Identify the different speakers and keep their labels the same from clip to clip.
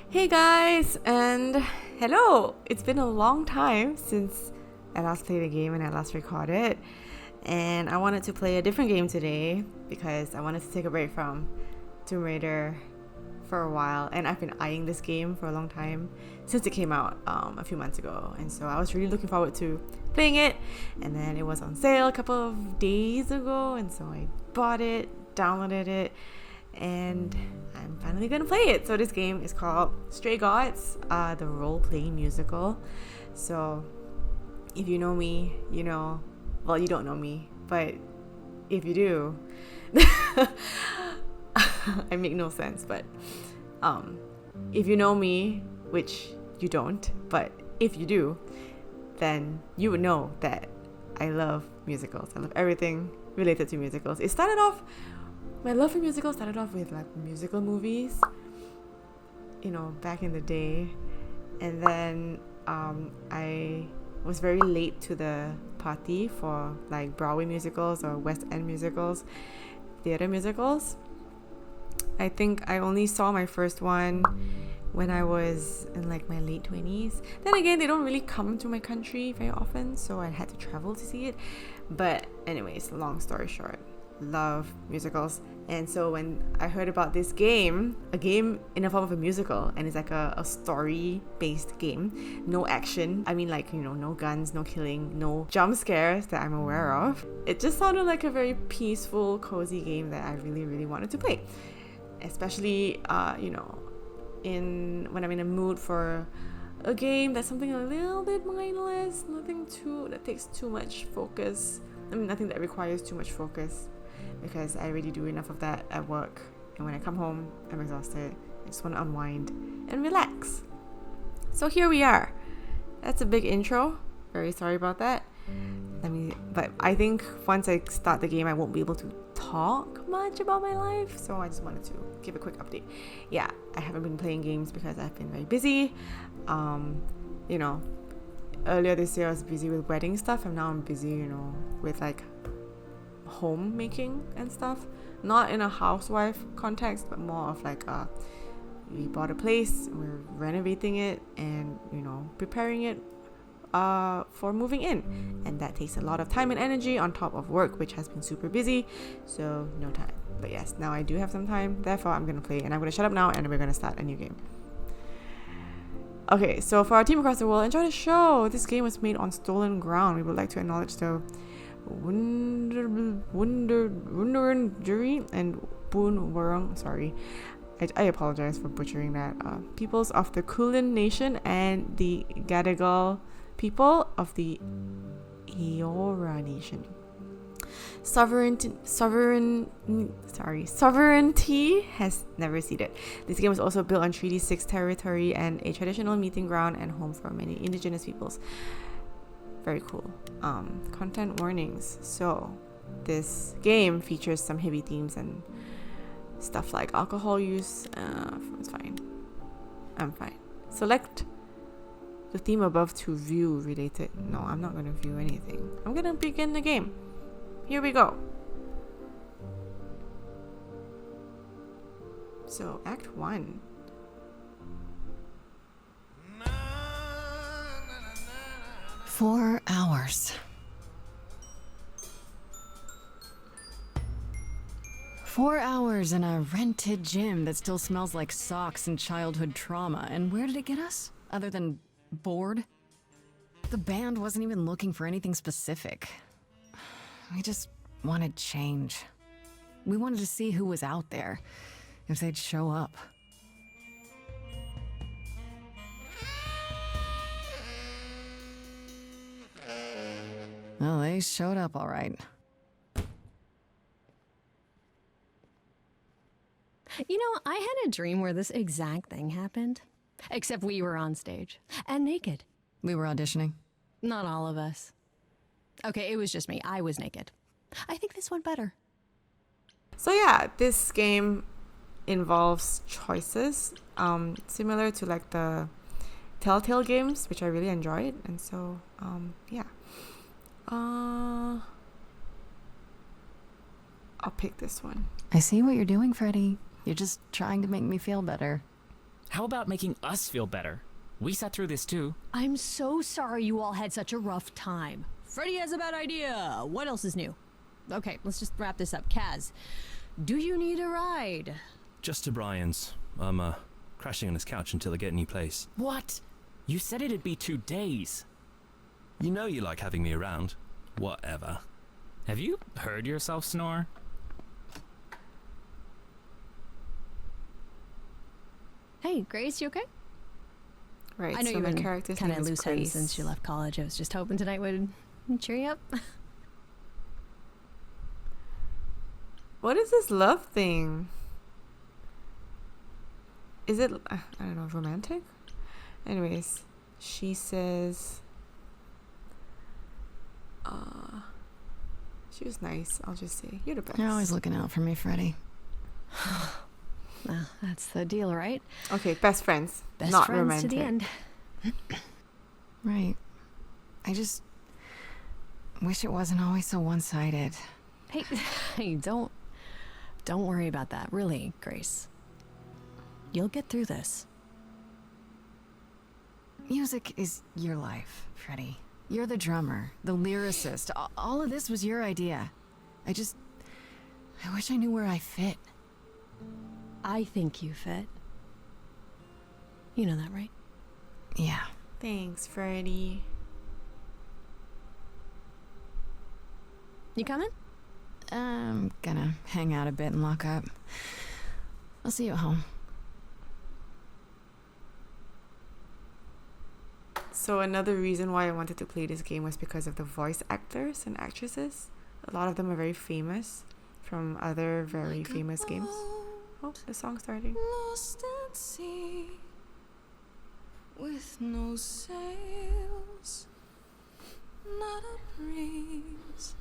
Speaker 1: Hey guys, and hello! It's been a long time since I last played a game and I last recorded, and I wanted to play a different game today because I wanted to take a break from Tomb Raider for a while, and I've been eyeing this game for a long time since it came out a few months ago, and so I was really looking forward to playing it, and then it was on sale a couple of days ago, and so I bought it, downloaded it, and I'm finally gonna play it. So this game is called Stray Gods, the role-playing musical. So if you know me, you know, well, you don't know me, but if you do, I make no sense, but if you know me, which you don't, but if you do, then you would know that I love musicals. I love everything related to musicals. My love for musicals started off with like musical movies, you know, back in the day. And then I was very late to the party for like Broadway musicals or West End musicals, theater musicals. I think I only saw my first one when I was in like my late 20s. Then again, they don't really come to my country very often, so I had to travel to see it. But anyways, long story short, love musicals. And so when I heard about this game, a game in the form of a musical, and it's like a story based game, no action, I mean, like, you know, no guns, no killing, no jump scares that I'm aware of, it just sounded like a very peaceful, cozy game that I really wanted to play, especially you know, when I'm in a mood for a game that's something a little bit mindless, that takes too much focus. I mean, nothing that requires too much focus, because I already do enough of that at work, and when I come home I'm exhausted. I just want to unwind and relax. So here we are. That's a big intro, very sorry about that. But I think once I start the game I won't be able to talk much about my life, so I just wanted to give a quick update. Yeah, I haven't been playing games because I've been very busy. You know, earlier this year I was busy with wedding stuff, and now I'm busy, you know, with like homemaking and stuff, not in a housewife context, but more of like we bought a place, we're renovating it, and you know, preparing it for moving in, and that takes a lot of time and energy on top of work, which has been super busy, so no time. But yes, now I do have some time, therefore I'm gonna play, and I'm gonna shut up now and we're gonna start a new game. Okay, so for our team across the world, enjoy the show. This game was made on stolen ground. We would like to acknowledge the Wunderun jury and Boon Wurrung, sorry, I apologize for butchering that, peoples of the Kulin Nation and the Gadigal people of the Eora Nation. Sovereignty has never ceded. This game was also built on Treaty 6 territory and a traditional meeting ground and home for many indigenous peoples. Very cool. Content warnings. So this game features some heavy themes and stuff like alcohol use. It's fine. I'm fine. Select the theme above to view related. No, I'm not going to view anything. I'm going to begin the game. Here we go. So Act 1.
Speaker 2: Four hours. 4 hours in a rented gym that still smells like socks and childhood trauma. And where did it get us? Other than bored? The band wasn't even looking for anything specific. We just wanted change. We wanted to see who was out there, if they'd show up. Well, they showed up all right.
Speaker 3: You know, I had a dream where this exact thing happened. Except we were on stage. And naked.
Speaker 2: We were auditioning.
Speaker 3: Not all of us. Okay, it was just me. I was naked. I think this went better.
Speaker 1: So yeah, this game involves choices, similar to like the Telltale games, which I really enjoyed. And so, yeah. I'll pick this one.
Speaker 2: I see what you're doing, Freddy. You're just trying to make me feel better.
Speaker 4: How about making us feel better? We sat through this too.
Speaker 3: I'm so sorry you all had such a rough time. Freddy has a bad idea. What else is new? Okay, let's just wrap this up. Kaz, do you need a ride?
Speaker 5: Just to Brian's. I'm crashing on his couch until I get a new place.
Speaker 4: What? You said it'd be 2 days.
Speaker 5: You know you like having me around. Whatever.
Speaker 4: Have you heard yourself snore?
Speaker 3: Hey, Grace, you okay?
Speaker 1: Right,
Speaker 3: I know
Speaker 1: so
Speaker 3: you've
Speaker 1: my
Speaker 3: been
Speaker 1: character's
Speaker 3: kind
Speaker 1: name
Speaker 3: of
Speaker 1: is
Speaker 3: loose ends
Speaker 1: Grace.
Speaker 3: since you left college. I was just hoping tonight would cheer you up.
Speaker 1: What is this love thing? Is it, I don't know, romantic? Anyways, she says, she was nice, I'll just say. You're the best.
Speaker 2: You're always looking out for me, Freddy.
Speaker 3: Well, that's the deal, right?
Speaker 1: Okay, best friends.
Speaker 3: Best
Speaker 1: not
Speaker 3: friends
Speaker 1: romantic.
Speaker 3: to the end.
Speaker 2: Right. I just wish it wasn't always so one-sided.
Speaker 3: Hey, hey, don't worry about that. Really, Grace. You'll get through this.
Speaker 2: Music is your life, Freddy. You're the drummer, the lyricist. All of this was your idea. I wish I knew where I fit.
Speaker 3: I think you fit. You know that, right?
Speaker 2: Yeah.
Speaker 1: Thanks, Freddie.
Speaker 3: You coming?
Speaker 2: I'm gonna hang out a bit and lock up. I'll see you at home.
Speaker 1: So another reason why I wanted to play this game was because of the voice actors and actresses. A lot of them are very famous from other very famous games. Oh, the song's starting.
Speaker 6: Lost at sea, with no sails, not a breeze.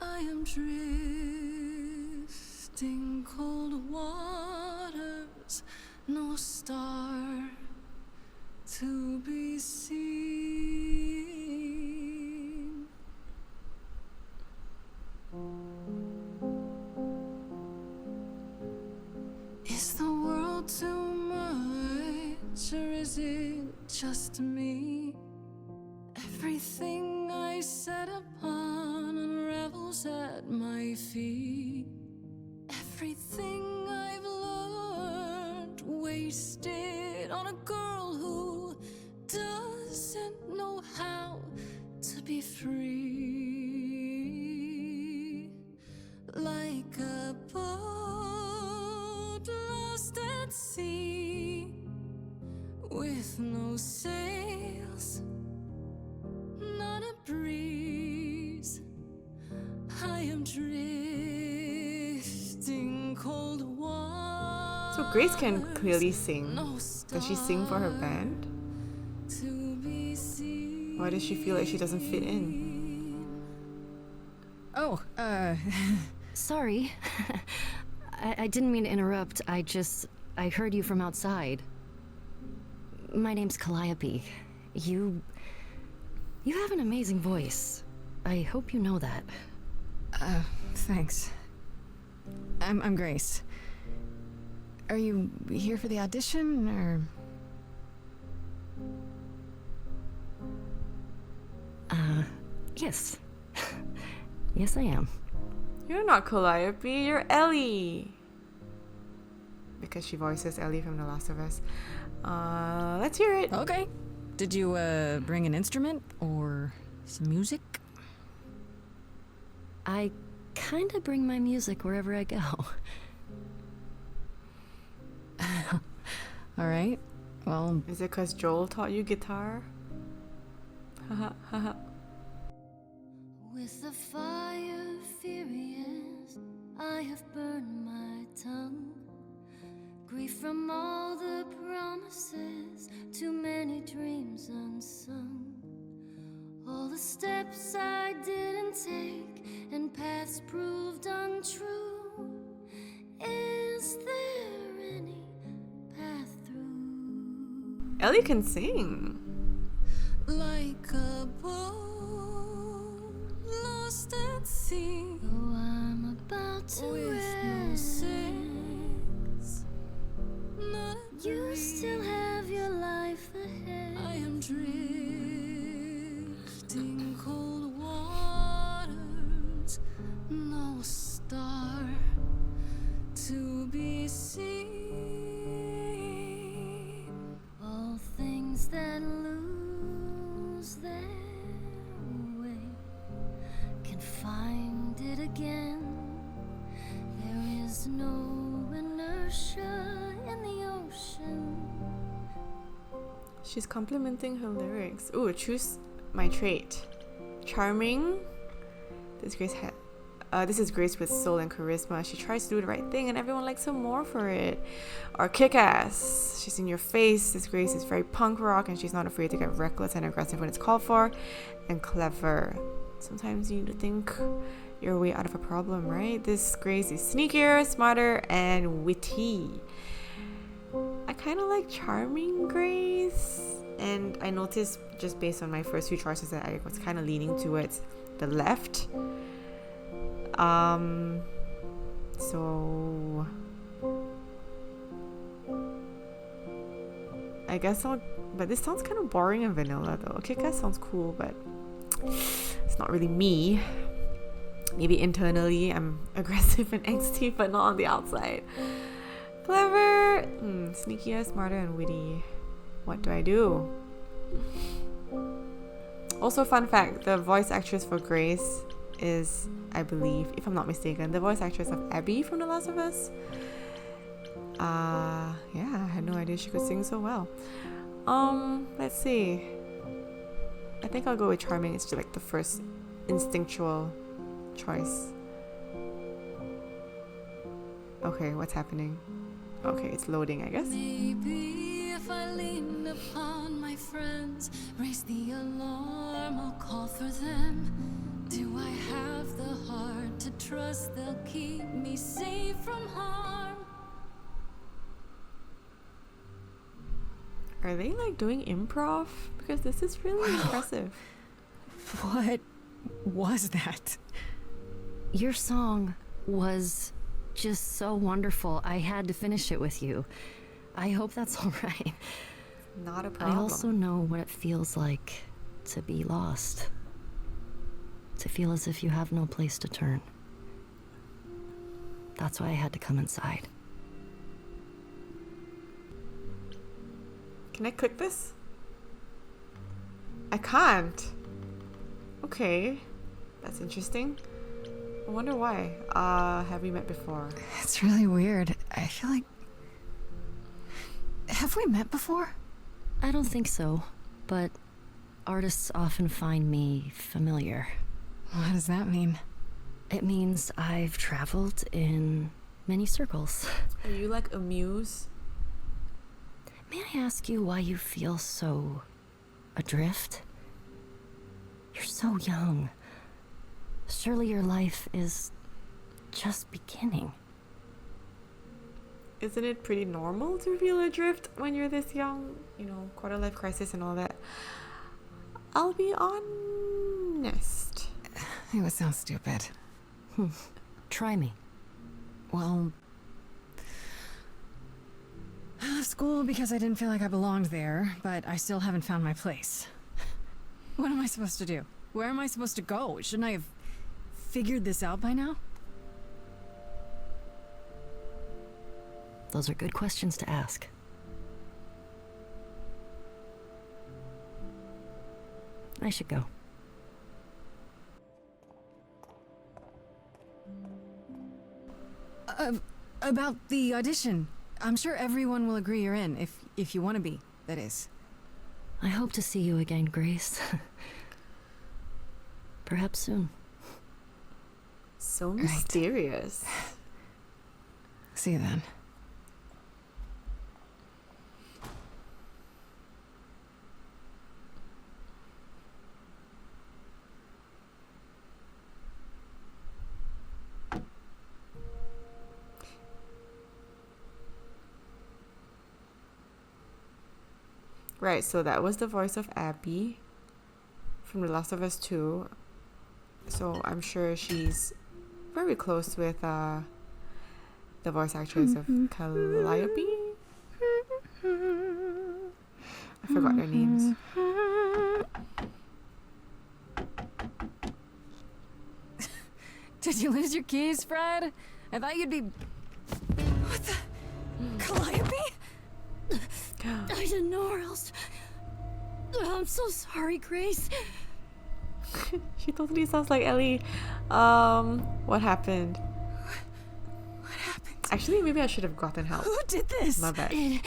Speaker 6: I am drifting cold waters, no star to be seen. Is the world too much, or is it just me? Everything I set upon unravels at my feet. Everything I've learned wasted on a girl who doesn't know how to be free. Like a boat lost at sea, with no sails, not a breeze. I am drifting cold water.
Speaker 1: So Grace can clearly sing. Does she sing for her band?
Speaker 6: To be seen.
Speaker 1: Why does she feel like she doesn't fit in?
Speaker 2: Oh,
Speaker 7: Sorry. I didn't mean to interrupt. I heard you from outside. My name's Calliope. You have an amazing voice. I hope you know that.
Speaker 2: thanks. I'm Grace. Are you here for the audition, or...?
Speaker 7: Yes. Yes, I am.
Speaker 1: You're not Calliope, you're Ellie. Because she voices Ellie from The Last of Us. Let's hear it.
Speaker 2: Okay. Did you, bring an instrument, or some music?
Speaker 7: I kinda bring my music wherever I go.
Speaker 2: Alright. Well,
Speaker 1: Is it because Joel taught you guitar? Haha, haha.
Speaker 6: With the fire furious, I have burned my tongue. Grief from all the promises, too many dreams unsung. All the steps I didn't take and paths proved untrue. Is there any path through?
Speaker 1: Ellie can sing.
Speaker 6: Like a boat lost at sea. Oh, I'm about to with no sails, not a You still have your life ahead. I am drifting cold waters, no star to be seen. All things that lose their way can find it again. There is no inertia in the ocean.
Speaker 1: She's complimenting her lyrics. Ooh, choose my trait. Charming. This is Grace with soul and charisma. She tries to do the right thing and everyone likes her more for it. Or kick-ass. She's in your face. This Grace is very punk rock and she's not afraid to get reckless and aggressive when it's called for. And clever. Sometimes you need to think your way out of a problem, right? This Grace is sneakier, smarter, and witty. I kind of like charming Grace. And I noticed just based on my first few choices that I was kind of leaning towards the left. So I guess but this sounds kind of boring and vanilla though. Kick-ass sounds cool, but it's not really me. Maybe internally I'm aggressive and angsty, but not on the outside. Clever, sneakier, smarter, and witty. What do I do? Also, fun fact, the voice actress for Grace is, I believe, if I'm not mistaken, the voice actress of Abby from The Last of Us. Yeah, I had no idea she could sing so well. Let's see. I think I'll go with charming. It's just like the first instinctual choice. Okay, what's happening? Okay, it's loading, I guess.
Speaker 6: Maybe if I lean upon my friends, raise the alarm, I'll call for them. Do I have the heart to trust they'll keep me safe from harm?
Speaker 1: Are they like doing improv? Because this is really impressive.
Speaker 2: What was that?
Speaker 7: Your song was just so wonderful. I had to finish it with you. I hope that's all right.
Speaker 1: Not a problem.
Speaker 7: I also know what it feels like to be lost. To feel as if you have no place to turn. That's why I had to come inside.
Speaker 1: Can I click this? I can't. Okay. That's interesting. I wonder why. Have we met before?
Speaker 2: It's really weird. I feel like... Have we met before?
Speaker 7: I don't think so, but artists often find me familiar.
Speaker 2: What does that mean?
Speaker 7: It means I've traveled in many circles.
Speaker 1: Are you like a muse?
Speaker 7: May I ask you why you feel so adrift? You're so young. Surely your life is just beginning.
Speaker 1: Isn't it pretty normal to feel adrift when you're this young? You know, quarter life crisis and all that. I'll be honest.
Speaker 2: It would sound stupid.
Speaker 7: Try me.
Speaker 2: Well, I left school because I didn't feel like I belonged there, but I still haven't found my place. What am I supposed to do? Where am I supposed to go? Shouldn't I have figured this out by now?
Speaker 7: Those are good questions to ask. I should go.
Speaker 2: About the audition. I'm sure everyone will agree you're in, if you want to be, that is.
Speaker 7: I hope to see you again, Grace. Perhaps soon.
Speaker 1: So mysterious.
Speaker 2: See you then.
Speaker 1: Right, so that was the voice of Abby from The Last of Us 2. So I'm sure she's very close with the voice actress of Calliope. I forgot their names.
Speaker 2: Did you lose your keys, Fred? I thought you'd be... What the... Calliope?
Speaker 7: I didn't know where else. I'm so sorry, Grace.
Speaker 1: She totally sounds like Ellie. What happened?
Speaker 2: What happened?
Speaker 1: Actually, maybe I should have gotten help.
Speaker 2: Who did this?
Speaker 1: My bad.
Speaker 7: It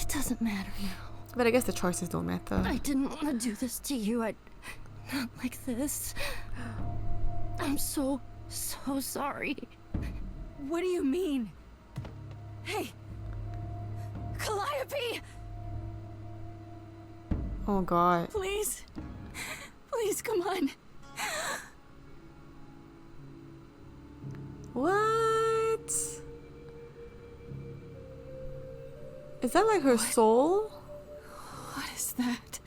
Speaker 7: doesn't matter now.
Speaker 1: But I guess the choices don't matter.
Speaker 7: I didn't want to do this to you. Not like this. I'm so sorry.
Speaker 2: What do you mean? Hey! Calliope!
Speaker 1: Oh god.
Speaker 2: Please. Please, come on.
Speaker 1: What? Is that like her soul?
Speaker 2: What is that?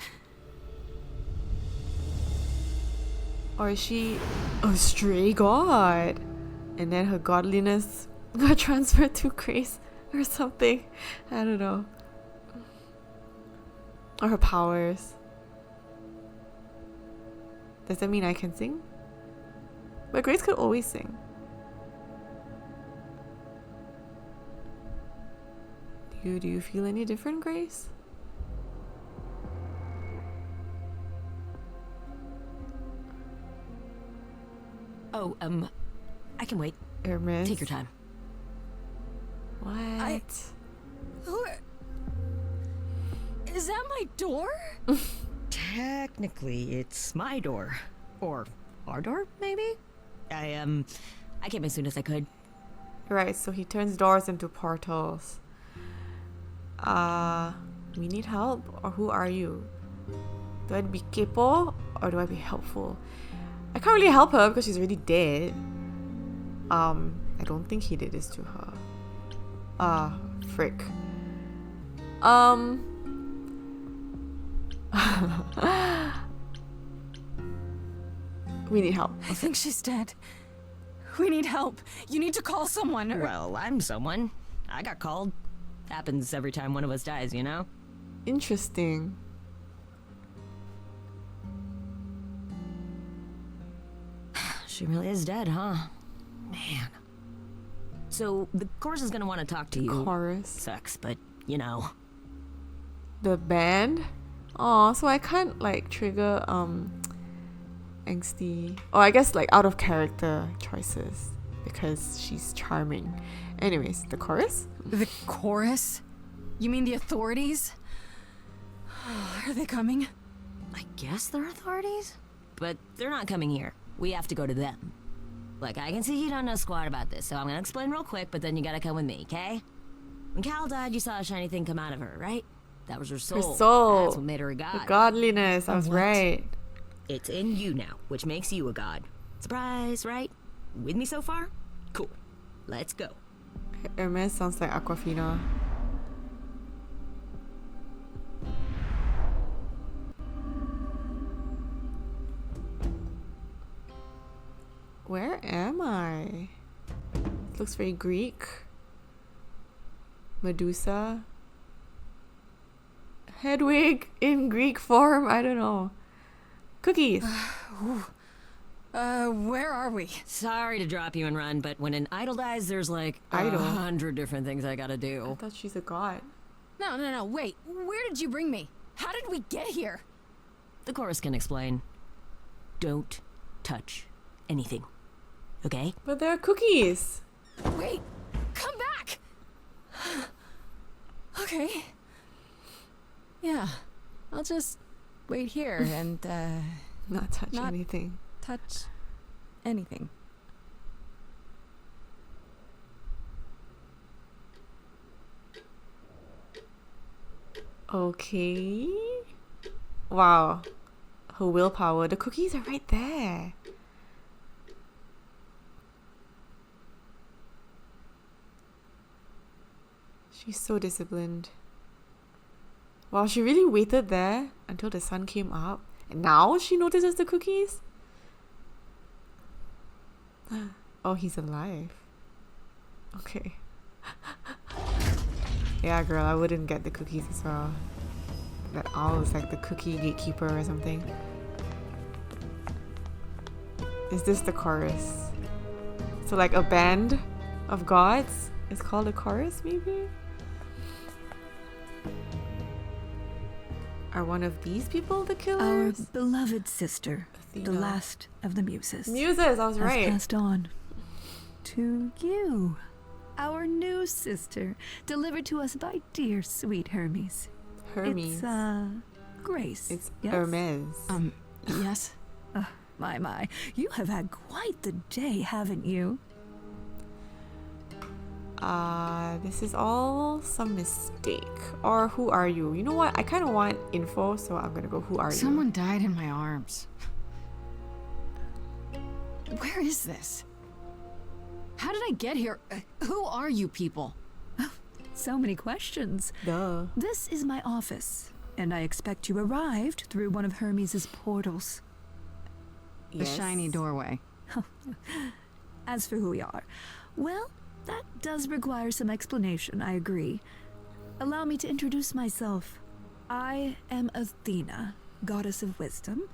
Speaker 1: Or is she a stray god? And then her godliness got transferred to Grace or something. I don't know. Or her powers. Does that mean I can sing? But Grace could always sing. Do you feel any different, Grace?
Speaker 3: Oh, I can wait.
Speaker 1: Hermes?
Speaker 3: Take your time.
Speaker 1: What?
Speaker 2: Is that my door?
Speaker 3: Technically, it's my door. Or our door, maybe? I came as soon as I could.
Speaker 1: Right, so he turns doors into portals. We need help? Or who are you? Do I be kepo or do I be helpful? I can't really help her because she's already dead. I don't think he did this to her. Frick. We need help.
Speaker 2: I think she's dead. We need help. You need to call someone.
Speaker 3: Well, I'm someone. I got called. Happens every time one of us dies, you know?
Speaker 1: Interesting.
Speaker 3: She really is dead, huh? Man. So, the chorus is gonna want to talk to you.
Speaker 1: Chorus.
Speaker 3: Sucks, but, you know.
Speaker 1: The band? Oh, so I can't like trigger angsty, or I guess like out of character choices because she's charming. Anyways, the chorus?
Speaker 2: The chorus? You mean the authorities? Are they coming?
Speaker 3: I guess they're authorities? But they're not coming here. We have to go to them. Look, I can see you don't know squat about this, so I'm gonna explain real quick, but then you gotta come with me, okay? When Cal died, you saw a shiny thing come out of her, right? That was her soul.
Speaker 1: Her soul.
Speaker 3: That's what made her a god.
Speaker 1: The godliness. I was
Speaker 2: What?
Speaker 1: right.
Speaker 3: It's in you now, which makes you a god. Surprise, right? With me so far? Cool. Let's go.
Speaker 1: Hermes sounds like Aquafina. Where am I? It looks very Greek. Medusa. Hedwig in Greek form. I don't know. Cookies.
Speaker 2: Where are we?
Speaker 3: Sorry to drop you and run, but when an idol dies, there's like
Speaker 1: Idol?
Speaker 3: 100 different things I gotta
Speaker 1: I
Speaker 3: do.
Speaker 1: thought she's a god.
Speaker 2: No, wait. Where did you bring me? How did we get here?
Speaker 3: The chorus can explain. Don't touch anything. Okay?
Speaker 1: But they're cookies.
Speaker 2: Wait! Come back! Okay. Yeah. I'll just wait here and,
Speaker 1: Not touch
Speaker 2: Not-
Speaker 1: anything.
Speaker 2: touch anything.
Speaker 1: Okay. Wow. Her willpower. The cookies are right there. She's so disciplined. Wow, she really waited there until the sun came up. And now she notices the cookies? Oh, he's alive. Okay. Yeah, girl, I wouldn't get the cookies as well. That owl is like the cookie gatekeeper or something. Is this the chorus? So like a band of gods is called a chorus, maybe? Are one of these people the
Speaker 8: Our
Speaker 1: killers?
Speaker 8: beloved sister, the
Speaker 1: Athena.
Speaker 8: last of the muses,
Speaker 1: Muses, I was
Speaker 8: has
Speaker 1: right.
Speaker 8: passed on to you, our new sister, delivered to us by dear sweet Hermes.
Speaker 1: Hermes.
Speaker 8: It's Grace.
Speaker 1: It's
Speaker 8: yes?
Speaker 1: Hermes.
Speaker 2: Yes?
Speaker 8: My, you have had quite the day, haven't you?
Speaker 1: This is all some mistake. Or who are you? You know what? I kind of want info, so I'm gonna go, who are you?
Speaker 2: Someone died in my arms. Where is this? How did I get here? Who are you people?
Speaker 8: So many questions.
Speaker 1: Duh.
Speaker 8: This is my office, and I expect you arrived through one of Hermes's portals.
Speaker 2: The shiny doorway.
Speaker 8: As for who we are, well, that does require some explanation, I agree. Allow me to introduce myself. I am Athena, goddess of wisdom.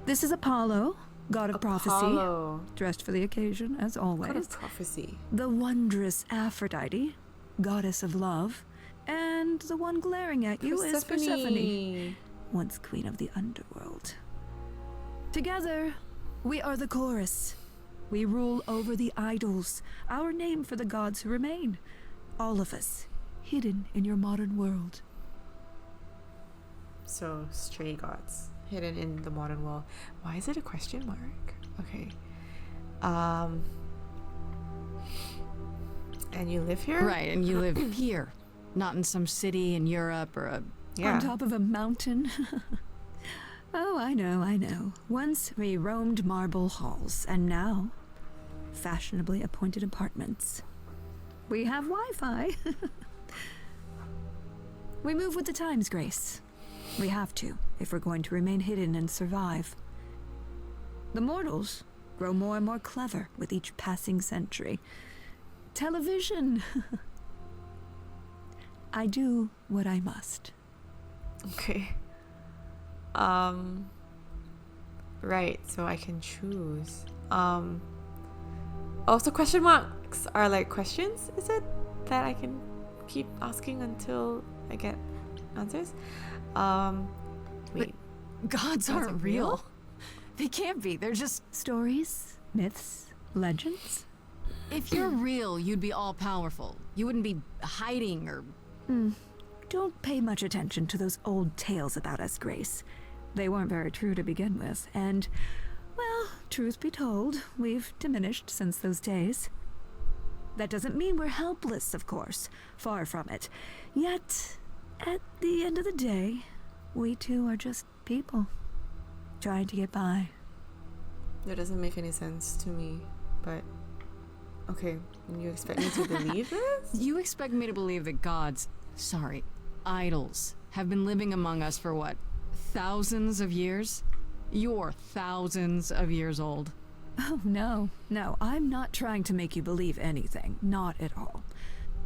Speaker 8: This is Apollo, god of prophecy,
Speaker 1: Apollo.
Speaker 8: dressed for the occasion, as always.
Speaker 1: God of prophecy.
Speaker 8: The wondrous Aphrodite, goddess of love. And the one glaring at you is Persephone, once queen of the underworld. Together, we are the chorus. We rule over the idols, our name for the gods who remain. All of us, hidden in your modern world.
Speaker 1: So, stray gods hidden in the modern world. Why is it a question mark? Okay. And you live here?
Speaker 2: Right, and you live here, not in some city in Europe or a...
Speaker 1: Yeah.
Speaker 8: On top of a mountain. Oh, I know. Once we roamed marble halls, and now fashionably appointed apartments. We have Wi-Fi. We move with the times, Grace. We have to, if we're going to remain hidden and survive. The mortals grow more and more clever with each passing century. Television. I do what I must.
Speaker 1: Okay. Right, so I can choose. Also, question marks are like questions, is it? That I can keep asking until I get answers? Wait.
Speaker 2: Gods aren't real. They can't be. They're just...
Speaker 8: Stories, myths, legends.
Speaker 2: If you're real, you'd be all-powerful. You wouldn't be hiding or...
Speaker 8: Don't pay much attention to those old tales about us, Grace. They weren't very true to begin with, and, well, truth be told, we've diminished since those days. That doesn't mean we're helpless, of course. Far from it. Yet, at the end of the day, we too are just people, trying to get by.
Speaker 1: That doesn't make any sense to me, but... Okay, and you expect me to believe this?
Speaker 2: You expect me to believe that gods, sorry, idols, have been living among us for what, thousands of years? You're thousands of years old.
Speaker 8: Oh, no, I'm not trying to make you believe anything. Not at all.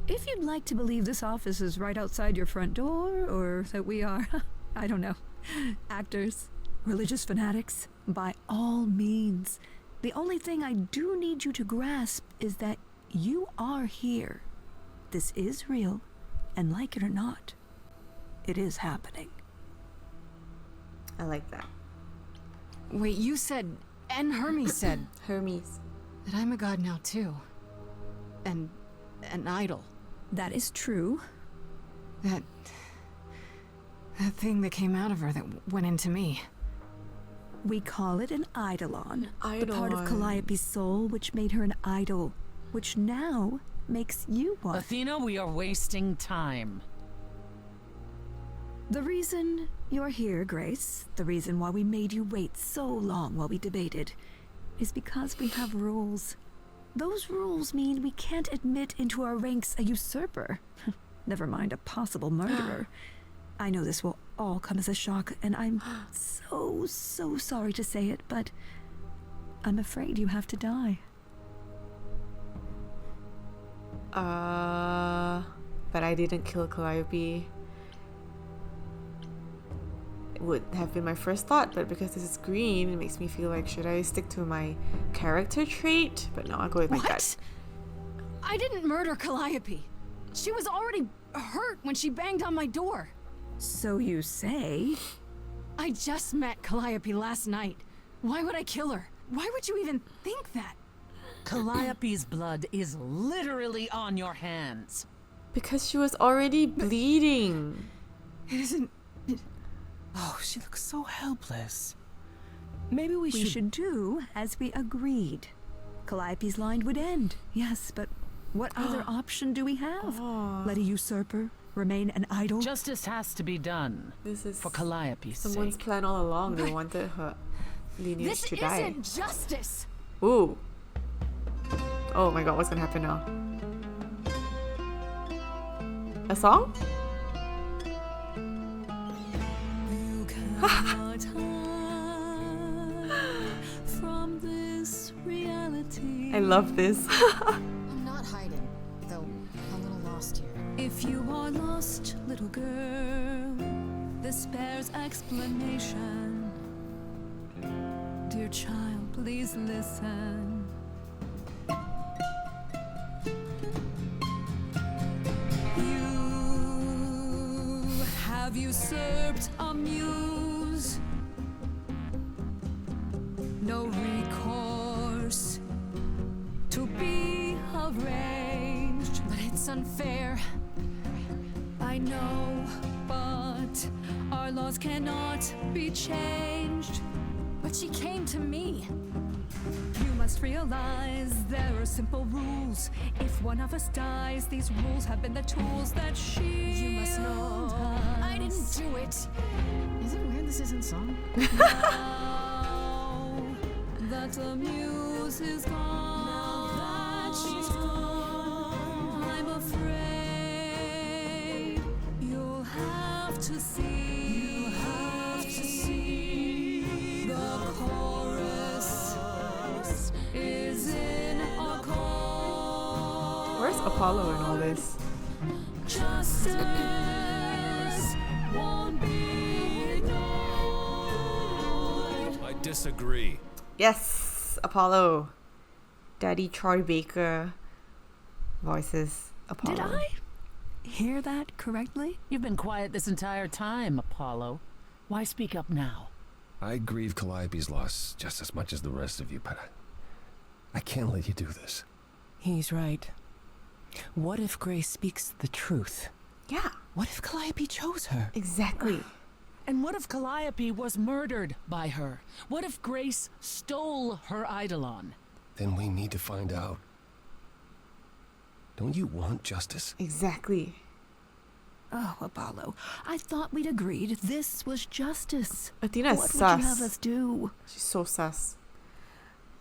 Speaker 8: If you'd like to believe this office is right outside your front door, or that we are, I don't know, actors, religious fanatics, by all means. The only thing I do need you to grasp is that you are here. This is real, and like it or not, it is happening.
Speaker 1: I like that.
Speaker 2: Wait, you said, and Hermes said,
Speaker 1: Hermes.
Speaker 2: that I'm a god now too. And an idol.
Speaker 8: That is true.
Speaker 2: That thing that came out of her that went into me.
Speaker 8: We call it an eidolon. The part of
Speaker 1: Eidolon.
Speaker 8: Calliope's soul which made her an idol, which now makes you one.
Speaker 9: Athena, we are wasting time.
Speaker 8: The reason you're here, Grace, the reason why we made you wait so long while we debated, is because we have rules. Those rules mean we can't admit into our ranks a usurper. Never mind a possible murderer. I know this will all come as a shock, and I'm so sorry to say it, but I'm afraid you have to die.
Speaker 1: but I didn't kill Calliope would have been my first thought, but because this is green, it makes me feel like, should I stick to my character trait? But no, I'll go with my gut.
Speaker 2: I didn't murder Calliope. She was already hurt when she banged on my door.
Speaker 8: So you say?
Speaker 2: I just met Calliope last night. Why would I kill her? Why would you even think that?
Speaker 9: Calliope's blood is literally on your hands.
Speaker 1: Because she was already bleeding.
Speaker 2: It isn't...
Speaker 9: Oh, she looks so helpless. Maybe we
Speaker 8: We should do as we agreed. Calliope's line would end, yes, but what other option do we have? Let a usurper remain an idol?
Speaker 9: Justice has to be done.
Speaker 1: This is
Speaker 9: for Calliope's
Speaker 1: someone's
Speaker 9: sake.
Speaker 1: plan all along. They wanted her lineage
Speaker 2: This
Speaker 1: to die.
Speaker 2: isn't justice!
Speaker 1: Ooh. Oh my god, what's gonna happen now? A song?
Speaker 6: You cannot hide from this reality.
Speaker 1: I love this.
Speaker 7: I'm not hiding, though a little lost here.
Speaker 6: If you are lost, little girl, this bears explanation. Dear child, please listen. You have usurped a muse. No recourse to be arranged.
Speaker 2: But it's unfair.
Speaker 6: I know, but our laws cannot be changed.
Speaker 2: But she came to me.
Speaker 6: You must realize there are simple rules. If one of us dies, these rules have been the tools that she.
Speaker 2: You must know I didn't do it. Is it weird this isn't song?
Speaker 6: Now that the muse is gone, I'm afraid you'll have to see. The chorus is in a chord.
Speaker 1: Where's Apollo in all this?
Speaker 6: Justice won't be ignored.
Speaker 5: I disagree.
Speaker 1: Yes, Apollo. Daddy Troy Baker voices Apollo.
Speaker 8: Did I hear that correctly?
Speaker 9: You've been quiet this entire time, Apollo. Why speak up now?
Speaker 10: I grieve Calliope's loss just as much as the rest of you, but I can't let you do this.
Speaker 11: He's right. What if Grace speaks the truth?
Speaker 1: Yeah,
Speaker 11: What if Calliope chose her?
Speaker 1: exactly.
Speaker 9: And what if Calliope was murdered by her? What if Grace stole her eidolon?
Speaker 10: Then we need to find out. Don't you want justice?
Speaker 1: Exactly.
Speaker 8: Oh, Apollo, I thought we'd agreed this was justice.
Speaker 1: Athena is
Speaker 8: What would
Speaker 1: sus.
Speaker 8: you have us do?
Speaker 1: She's so sus.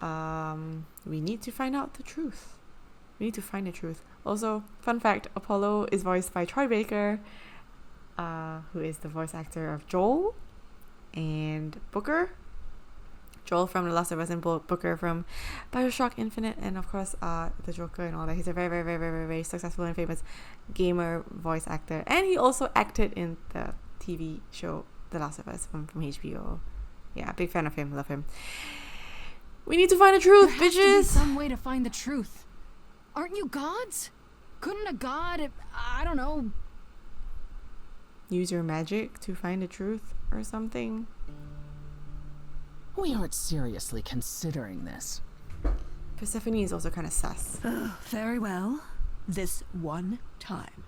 Speaker 1: We need to find out the truth. We need to find the truth. Also, fun fact, Apollo is voiced by Troy Baker, who is the voice actor of Joel and Booker. Joel from The Last of Us and Booker from Bioshock Infinite, and of course the Joker and all that. He's a very, very, very, very, very successful and famous gamer voice actor, and he also acted in the TV show The Last of Us from HBO. Yeah, big fan of him, love him. We need to find the truth,
Speaker 2: There has to be
Speaker 1: bitches.
Speaker 2: some way to find the truth. Aren't you gods? Couldn't a god, I don't know,
Speaker 1: Use your magic to find the truth or something?
Speaker 9: We aren't seriously considering this.
Speaker 1: Persephone is also kind of sus.
Speaker 8: Very well. This one time.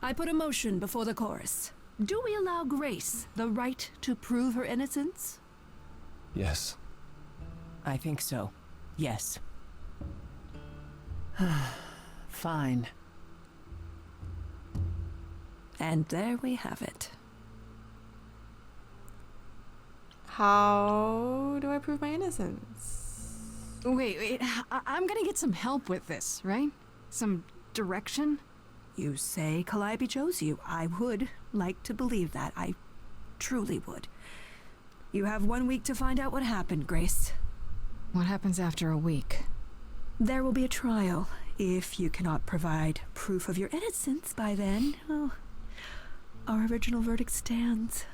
Speaker 8: I put a motion before the chorus. Do we allow Grace the right to prove her innocence?
Speaker 10: Yes.
Speaker 11: I think so. Yes.
Speaker 9: Fine.
Speaker 8: And there we have it.
Speaker 1: How do I prove my innocence?
Speaker 2: Wait, I'm gonna get some help with this, right? Some direction?
Speaker 8: You say Calliope chose you. I would like to believe that. I truly would. You have 1 week to find out what happened, Grace.
Speaker 2: What happens after a week?
Speaker 8: There will be a trial. If you cannot provide proof of your innocence by then, oh, our original verdict stands.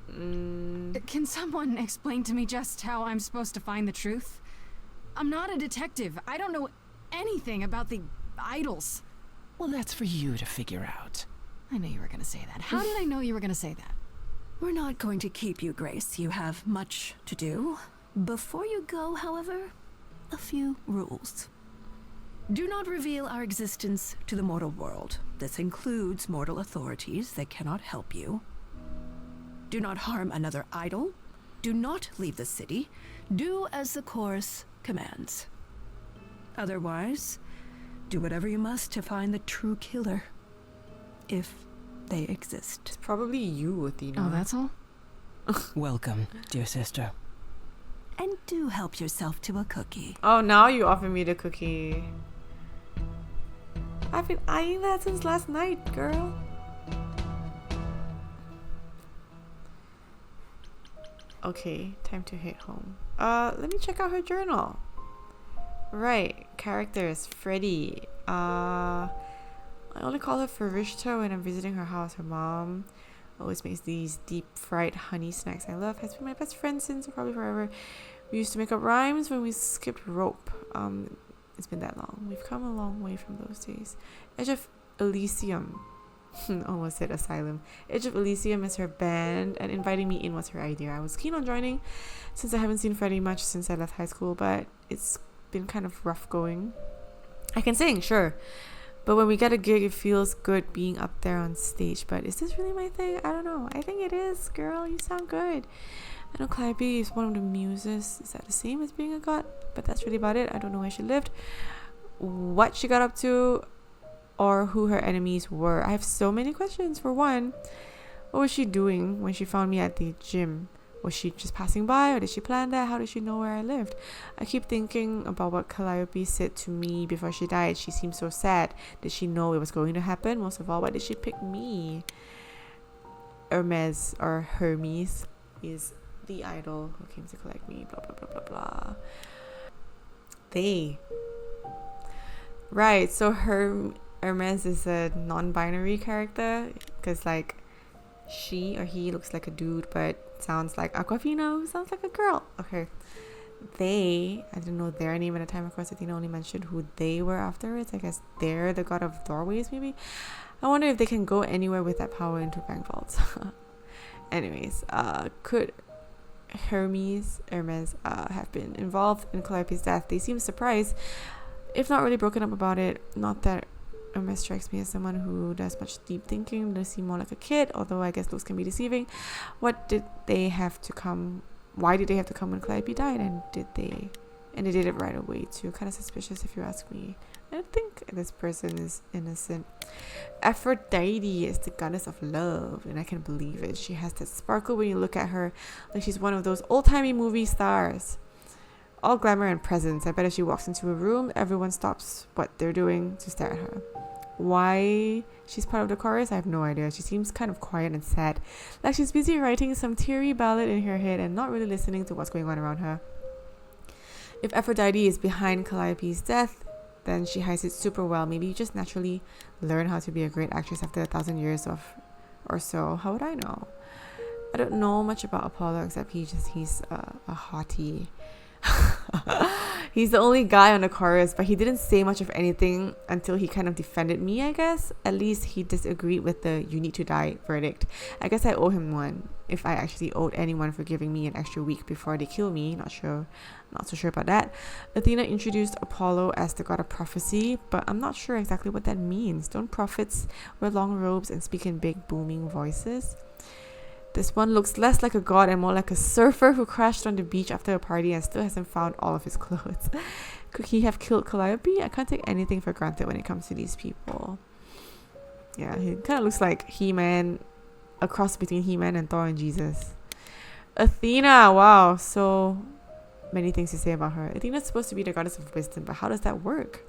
Speaker 2: Can someone explain to me just how I'm supposed to find the truth? I'm not a detective. I don't know anything about the idols.
Speaker 9: Well, that's for you to figure out.
Speaker 2: I knew you were gonna say that. How did I know you were gonna say that?
Speaker 8: We're not going to keep you, Grace. You have much to do. Before you go, however, a few rules. Do not reveal our existence to the mortal world. This includes mortal authorities that cannot help you. Do not harm another idol. Do not leave the city. Do as the chorus commands. Otherwise, do whatever you must to find the true killer. If they exist.
Speaker 1: It's probably you, Athena.
Speaker 2: Oh, that's all?
Speaker 11: Welcome, dear sister.
Speaker 8: And do help yourself to a cookie.
Speaker 1: Oh, now you offer me the cookie. I've been eyeing that since last night, girl. Okay, time to head home. Let me check out her journal. Right, characters. Freddy. I only call her Farishta when I'm visiting her house. Her mom always makes these deep fried honey snacks I love. Has been my best friend since probably forever. We used to make up rhymes when we skipped rope. It's been that long. We've come a long way from those days. Edge of Elysium. Almost said asylum. Edge of Elysium is her band, and inviting me in was her idea. I was keen on joining since I haven't seen Freddie much since I left high school, but it's been kind of rough going. I can sing, sure, but when we get a gig, it feels good being up there on stage. But is this really my thing? I don't know. I think it is, girl. You sound good. I know Calliope is one of the muses. Is that the same as being a god? But that's really about it. I don't know where she lived, what she got up to, or who her enemies were. I have so many questions. For one, what was she doing when she found me at the gym? Was she just passing by, or did she plan that? How did she know where I lived? I keep thinking about what Calliope said to me before she died. She seemed so sad. Did she know it was going to happen? Most of all, why did she pick me? Hermes, or Hermes, is the idol who came to collect me. Blah, blah, blah, blah, blah. They. Right, so Hermes is a non-binary character, because like she or he looks like a dude but sounds like Aquafina, who sounds like a girl. Okay, they, I didn't know their name at the time. Of course, Athena only mentioned who they were afterwards. I guess they're the god of doorways, maybe. I wonder if they can go anywhere with that power into bank vaults. Anyways, could Hermes have been involved in Calliope's death? They seem surprised, if not really broken up about it. Not that Hermes strikes me as someone who does much deep thinking. They seem more like a kid, although I guess looks can be deceiving. Why did they have to come when Calliope died? And they did it right away too. Kind of suspicious if you ask me. I think this person is innocent. Aphrodite is the goddess of love, and I can believe it. She has that sparkle when you look at her, like she's one of those old-timey movie stars. All glamour and presence. I bet if she walks into a room, everyone stops what they're doing to stare at her. Why she's part of the chorus, I have no idea. She seems kind of quiet and sad, like she's busy writing some teary ballad in her head and not really listening to what's going on around her. If Aphrodite is behind Calliope's death, then she hides it super well. Maybe you just naturally learn how to be a great actress after 1,000 years or so. How would I know? I don't know much about Apollo except he's a hottie. He's the only guy on the chorus, but he didn't say much of anything until he kind of defended me, I guess. At least he disagreed with the "you need to die" verdict. I guess I owe him one, if I actually owed anyone for giving me an extra week before they kill me. Not so sure about that. Athena introduced Apollo as the god of prophecy, but I'm not sure exactly what that means. Don't prophets wear long robes and speak in big booming voices? This one looks less like a god and more like a surfer who crashed on the beach after a party and still hasn't found all of his clothes. Could he have killed Calliope? I can't take anything for granted when it comes to these people. Yeah, he kind of looks like He-Man, a cross between He-Man and Thor and Jesus. Athena, wow, so many things to say about her. Athena's supposed to be the goddess of wisdom, but how does that work?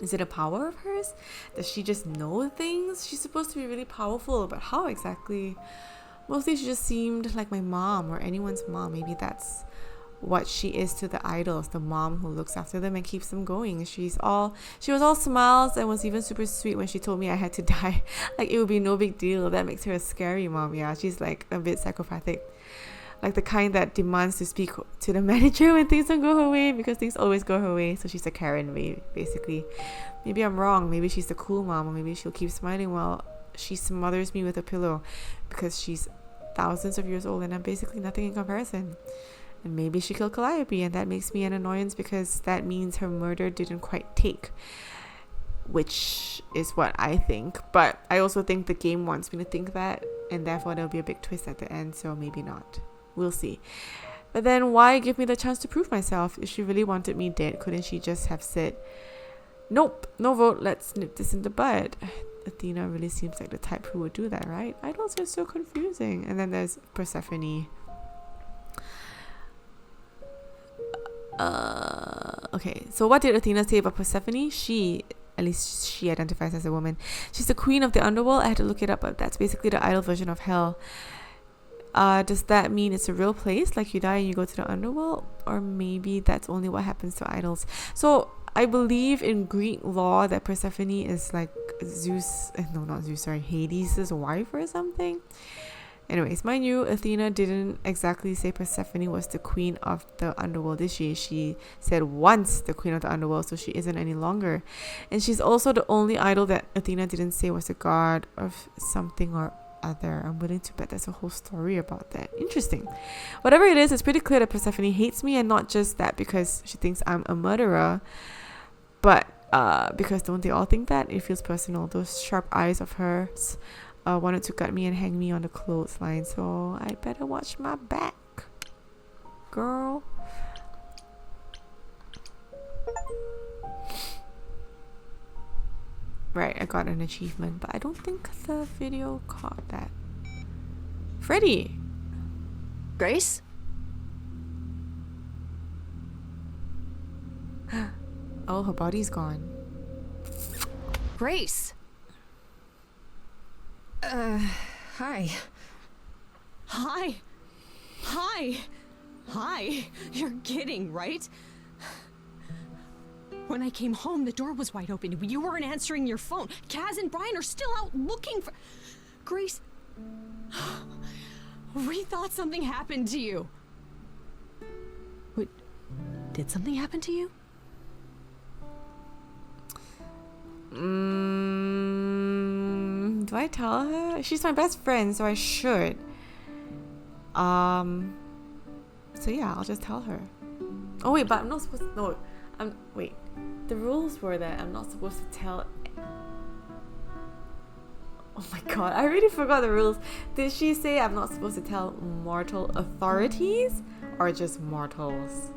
Speaker 1: Is it a power of hers? Does she just know things? She's supposed to be really powerful, but how exactly? Mostly she just seemed like my mom or anyone's mom. Maybe that's what she is to the idols, the mom who looks after them and keeps them going. She was all smiles and was even super sweet when she told me I had to die. Like it would be no big deal. That makes her a scary mom. Yeah, she's like a bit psychopathic, like the kind that demands to speak to the manager when things don't go her way, because things always go her way. So she's a Karen, basically. Maybe I'm wrong. Maybe she's the cool mom, or maybe she'll keep smiling while she smothers me with a pillow, because she's thousands of years old and I'm basically nothing in comparison. And maybe she killed Calliope, and that makes me an annoyance because that means her murder didn't quite take, which is what I think. But I also think the game wants me to think that, and therefore there'll be a big twist at the end, so maybe not. We'll see. But then why give me the chance to prove myself? If she really wanted me dead, couldn't she just have said, nope, no vote, let's nip this in the bud? Athena really seems like the type who would do that, right? Idols are so confusing. And then there's Persephone. Okay, so what did Athena say about Persephone? At least she identifies as a woman. She's the queen of the underworld. I had to look it up, but that's basically the idol version of hell. Does that mean it's a real place, like you die and you go to the underworld? Or maybe that's only what happens to idols. So I believe in Greek law that Persephone is like Hades' wife or something. Anyways, mind you, Athena didn't exactly say Persephone was the queen of the underworld, did she? She said once the queen of the underworld, so she isn't any longer. And she's also the only idol that Athena didn't say was a god of something or other. I'm willing to bet there's a whole story about that. Interesting. Whatever it is, it's pretty clear that Persephone hates me, and not just that because she thinks I'm a murderer, but because don't they all think that? It feels personal. Those sharp eyes of hers wanted to gut me and hang me on the clothesline, so I better watch my back, girl. Right, I got an achievement, but I don't think the video caught that. Freddy!
Speaker 7: Grace?
Speaker 1: Oh, her body's gone.
Speaker 7: Grace!
Speaker 2: Hi.
Speaker 12: Hi. Hi. Hi. You're kidding, right? When I came home, the door was wide open. You weren't answering your phone. Kaz and Brian are still out looking for... Grace... We thought something happened to you. What? Did something happen to you?
Speaker 1: Do I tell her? She's my best friend, so I should. So yeah, I'll just tell her. Oh wait, but I'm not supposed to... No, wait. The rules were that I'm not supposed to tell... Oh my god, I already forgot the rules. Did she say I'm not supposed to tell mortal authorities? Or just mortals?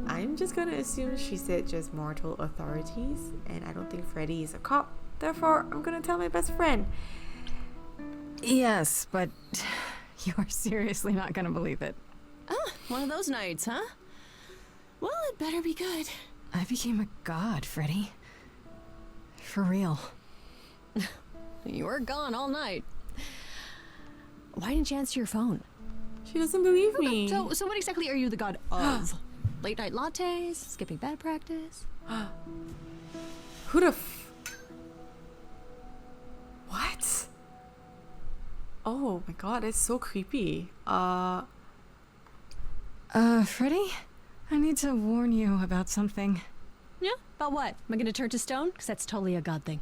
Speaker 1: I'm just gonna assume she said just mortal authorities, and I don't think Freddy is a cop. Therefore, I'm gonna tell my best friend.
Speaker 2: Yes, but you are seriously not gonna believe it.
Speaker 12: Ah, one of those nights, huh? Well, it better be good.
Speaker 2: I became a god, Freddy. For real.
Speaker 12: You were gone all night. Why didn't you answer your phone?
Speaker 1: She doesn't believe me.
Speaker 12: So what exactly are you the god of? Late night lattes? Skipping bed practice?
Speaker 1: Who the What? Oh my god, it's so creepy.
Speaker 2: Freddy? I need to warn you about something.
Speaker 12: Yeah? About what? Am I gonna turn to stone? Because that's totally a god thing.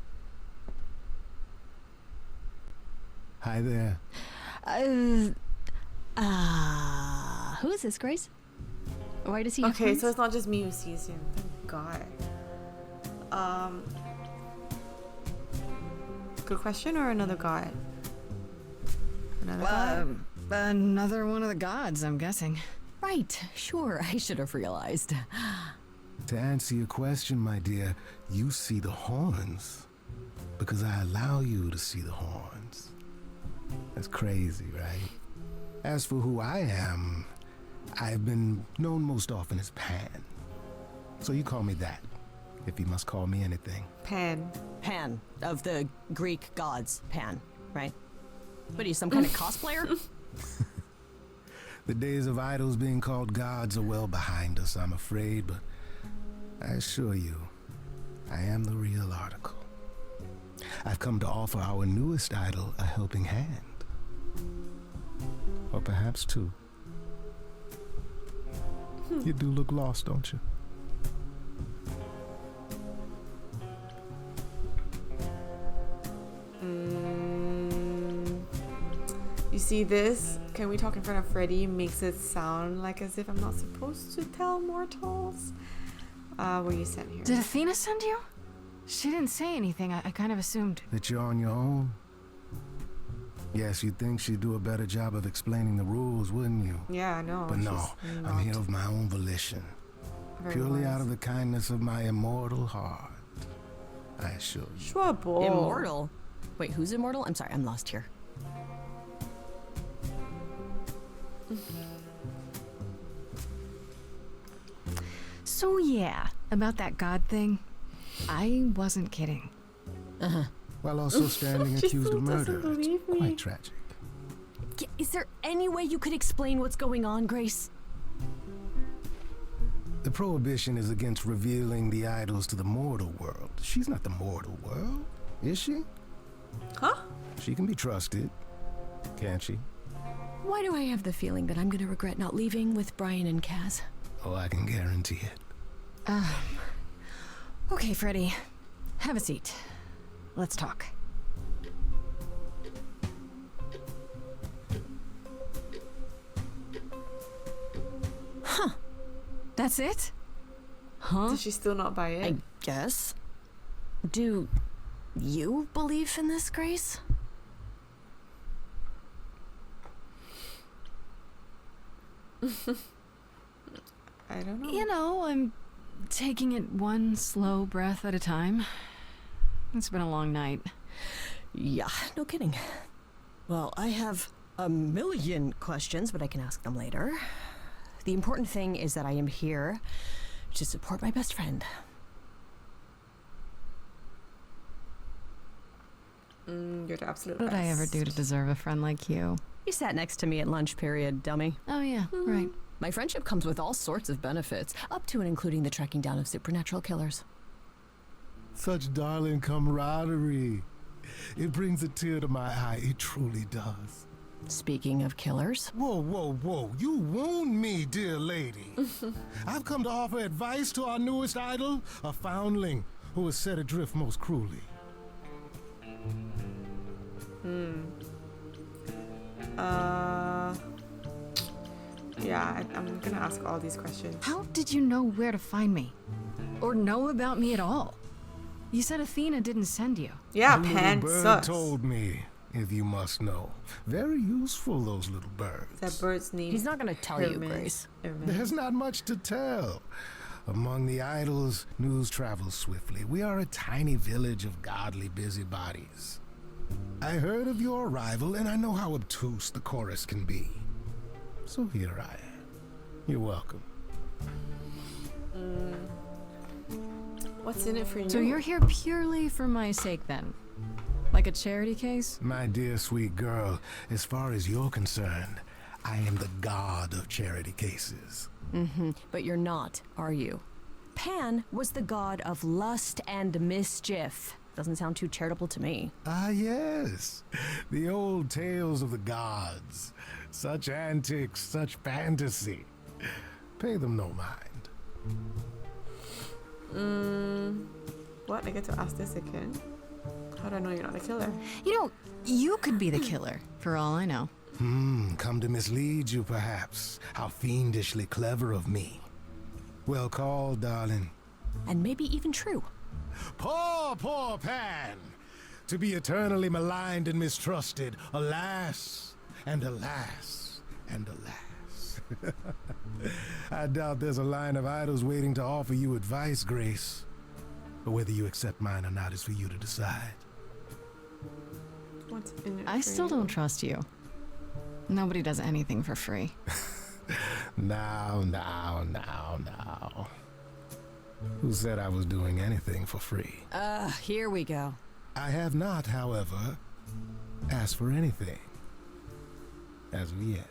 Speaker 10: Hi there.
Speaker 12: Who is this, Grace? Why does he have
Speaker 1: Okay,
Speaker 12: horns?
Speaker 1: so it's not just me who sees him. Thank God. Good question, or another god? Another god?
Speaker 2: Another one of the gods, I'm guessing.
Speaker 12: Right, sure, I should have realized.
Speaker 10: To answer your question, my dear, you see the horns because I allow you to see the horns. That's crazy, right? As for who I am, I've been known most often as Pan. So you call me that, if you must call me anything.
Speaker 1: Pan.
Speaker 12: Pan, of the Greek gods, Pan, right? What are you, some kind of cosplayer?
Speaker 10: The days of idols being called gods are well behind us, I'm afraid, but I assure you, I am the real article. I've come to offer our newest idol a helping hand. Or perhaps two. You do look lost, don't you?
Speaker 1: You see this? Can we talk in front of Freddy? Makes it sound like as if I'm not supposed to tell mortals. Were you sent here?
Speaker 2: Did Athena send you? She didn't say anything. I kind of assumed.
Speaker 10: That you're on your own? Yes, you'd think she'd do a better job of explaining the rules, wouldn't you?
Speaker 1: Yeah, I know.
Speaker 10: But no, I'm here of my own volition. Purely out of the kindness of my immortal heart. I assure you.
Speaker 1: Sure, boy.
Speaker 12: Immortal? Wait, who's immortal? I'm sorry, I'm lost here.
Speaker 2: So yeah, about that god thing, I wasn't kidding.
Speaker 10: While also standing accused of murder. It's quite tragic.
Speaker 12: Is there any way you could explain what's going on, Grace?
Speaker 10: The prohibition is against revealing the idols to the mortal world. She's not the mortal world, is she?
Speaker 1: Huh?
Speaker 10: She can be trusted, can't she?
Speaker 12: Why do I have the feeling that I'm gonna regret not leaving with Brian and Kaz?
Speaker 10: Oh, I can guarantee it.
Speaker 2: Okay, Freddy. Have a seat. Let's talk. Huh. That's it? Huh?
Speaker 1: Does she still not buy it?
Speaker 12: I guess. Do you believe in this, Grace?
Speaker 1: I don't know.
Speaker 2: You know, I'm taking it one slow breath at a time. It's been a long night.
Speaker 12: Yeah, no kidding. Well, I have a million questions, but I can ask them later. The important thing is that I am here to support my best friend.
Speaker 1: You're the absolute
Speaker 2: What did I ever do to deserve a friend like you?
Speaker 12: You sat next to me at lunch period, dummy.
Speaker 2: Oh yeah, right.
Speaker 12: My friendship comes with all sorts of benefits, up to and including the tracking down of supernatural killers.
Speaker 10: Such darling camaraderie. It brings a tear to my eye. It truly does.
Speaker 12: Speaking of killers.
Speaker 10: Whoa, whoa, whoa. You wound me, dear lady. I've come to offer advice to our newest idol, a foundling who was set adrift most cruelly.
Speaker 1: Yeah, I'm gonna ask all these questions.
Speaker 2: How did you know where to find me? Or know about me at all? You said Athena didn't send you.
Speaker 1: Yeah,
Speaker 10: a
Speaker 1: Pan
Speaker 10: little bird
Speaker 1: sucks.
Speaker 10: told me, if you must know. Very useful, those little birds.
Speaker 1: That bird's name.
Speaker 12: He's not gonna tell you, Grace.
Speaker 10: There's not much to tell. Among the idols, news travels swiftly. We are a tiny village of godly busybodies. I heard of your arrival, and I know how obtuse the chorus can be. So here I am. You're welcome.
Speaker 1: What's in it for you?
Speaker 2: So you're here purely for my sake then? Like a charity case?
Speaker 10: My dear sweet girl, as far as you're concerned, I am the god of charity cases.
Speaker 12: But you're not, are you? Pan was the god of lust and mischief. Doesn't sound too charitable to me.
Speaker 10: Ah, yes. The old tales of the gods. Such antics, such fantasy. Pay them no mind.
Speaker 1: What? I get to ask this again? How do I know you're not the killer?
Speaker 2: You know, you could be the killer, for all I know.
Speaker 10: Come to mislead you, perhaps. How fiendishly clever of me. Well called, darling.
Speaker 12: And maybe even true.
Speaker 10: Poor, poor Pan! To be eternally maligned and mistrusted. Alas, and alas, and alas. I doubt there's a line of idols waiting to offer you advice, Grace. But whether you accept mine or not is for you to decide.
Speaker 1: What's in it
Speaker 2: I
Speaker 1: for
Speaker 2: still
Speaker 1: you?
Speaker 2: don't trust you. Nobody does anything for free.
Speaker 10: Now. Who said I was doing anything for free?
Speaker 12: Here we go.
Speaker 10: I have not, however, asked for anything. As of yet.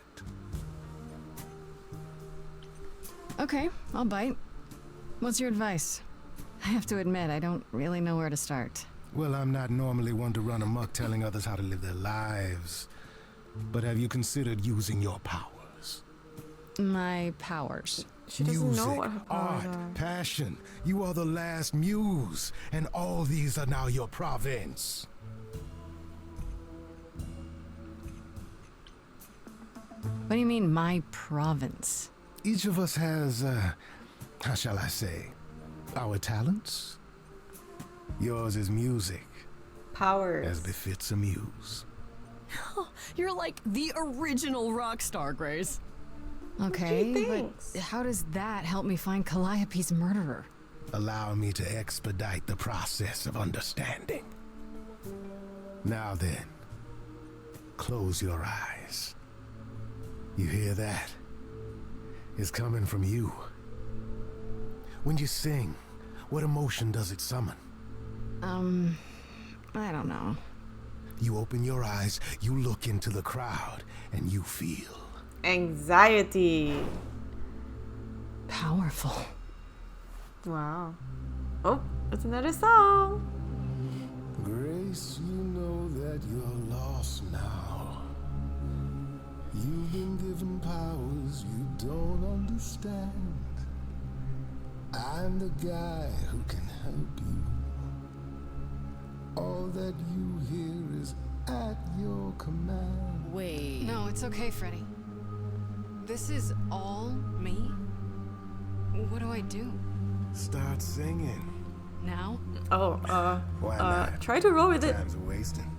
Speaker 2: Okay, I'll bite. What's your advice? I have to admit, I don't really know where to start.
Speaker 10: Well, I'm not normally one to run amok telling others how to live their lives. But have you considered using your powers?
Speaker 2: My powers.
Speaker 1: She doesn't
Speaker 10: Music,
Speaker 1: know what her powers
Speaker 10: art,
Speaker 1: are.
Speaker 10: passion. You are the last muse, and all these are now your province.
Speaker 2: What do you mean, my province?
Speaker 10: Each of us has, how shall I say, our talents. Yours is music,
Speaker 1: Powers.
Speaker 10: as befits a muse.
Speaker 12: You're like the original rock star, Grace.
Speaker 2: Okay,
Speaker 1: thinks?
Speaker 2: but how does that help me find Calliope's murderer?
Speaker 10: Allow me to expedite the process of understanding. Now then, close your eyes. You hear that? It's coming from you. When you sing, what emotion does it summon?
Speaker 2: I don't know.
Speaker 10: You open your eyes, you look into the crowd, and you feel.
Speaker 1: Anxiety.
Speaker 2: Powerful.
Speaker 1: Wow. Oh, it's another song.
Speaker 10: Grace, you know that you're lost now. You've been given powers you don't understand. I'm the guy who can help you. All that you hear is at your command.
Speaker 12: Wait.
Speaker 2: No, it's okay, Freddy. This is all me? What do I do?
Speaker 10: Start singing.
Speaker 2: Now?
Speaker 1: Oh,
Speaker 10: Why not?
Speaker 1: try to roll with it.
Speaker 10: Time's a wasting.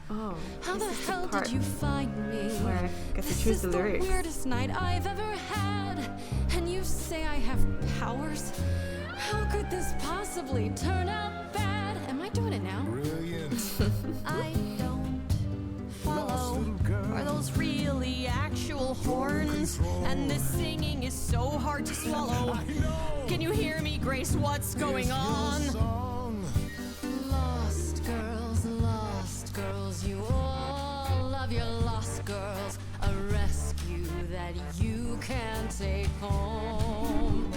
Speaker 1: Oh,
Speaker 6: How the
Speaker 1: this is
Speaker 6: hell
Speaker 1: part
Speaker 6: did you find me?
Speaker 1: where I get to
Speaker 6: This
Speaker 1: choose
Speaker 6: is
Speaker 1: the
Speaker 6: the
Speaker 1: lyrics.
Speaker 6: weirdest night I've ever had. And you say I have powers? How could this possibly turn out bad? Am I doing it now?
Speaker 10: Brilliant.
Speaker 6: I don't
Speaker 10: Lost
Speaker 6: follow.
Speaker 10: little girl.
Speaker 12: Are those really actual horns? And this singing is so hard to swallow. Can you hear me, Grace? What's going on?
Speaker 6: Lost girls, you all love your lost girls. A rescue that you can take home.